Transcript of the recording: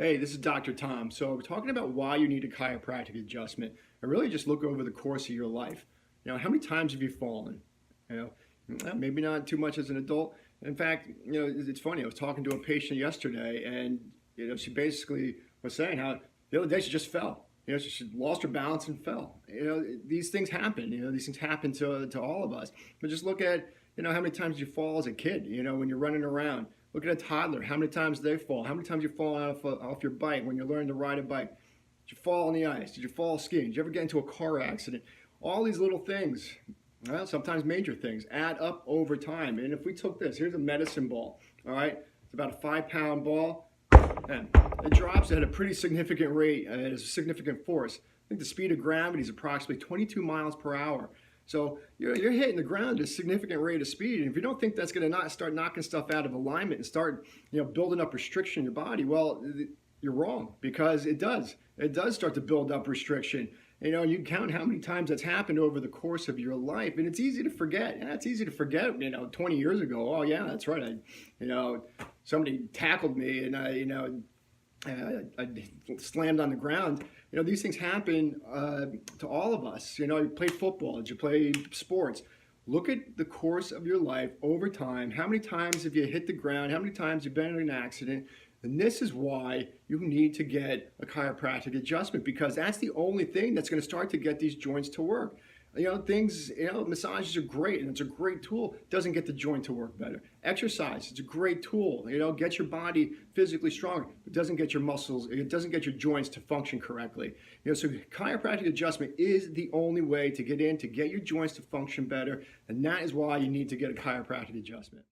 Hey, this is Dr. Tom. So we're talking about why you need a chiropractic adjustment and really just look over the course of your life. How many times have you fallen? You maybe not too much as an adult. In fact, it's funny. I was talking to a patient yesterday and, she basically was saying how the other day she just fell. She lost her balance and fell. These things happen. These things happen to all of us. But just look at, how many times you fall as a kid, when you're running around. Look at a toddler, how many times they fall. How many times you fall off your bike when you're learning to ride a bike. Did you fall on the ice? Did you fall skiing? Did you ever get into a car accident? All these little things, well, sometimes major things, add up over time. And if we took this, here's a medicine ball, all right? It's about a 5-pound ball. And it drops at a pretty significant rate, at a significant force. I think the speed of gravity is approximately 22 miles per hour. So you're hitting the ground at a significant rate of speed. And if you don't think that's going to start knocking stuff out of alignment and start building up restriction in your body, well, you're wrong, because it does. It does start to build up restriction. You count how many times that's happened over the course of your life, and it's easy to forget. Yeah, it's easy to forget. 20 years ago, oh yeah, that's right. Somebody tackled me, and I slammed on the ground. These things happen to all of us. You play football, did you play sports? Look at the course of your life over time. How many times have you hit the ground? How many times have you been in an accident? And this is why you need to get a chiropractic adjustment, because that's the only thing that's going to start to get these joints to work. Massages are great, and it's a great tool. Doesn't get the joint to work better. Exercise, it's a great tool. Get your body physically stronger. It doesn't get your muscles, it doesn't get your joints to function correctly. So chiropractic adjustment is the only way to get your joints to function better, and that is why you need to get a chiropractic adjustment.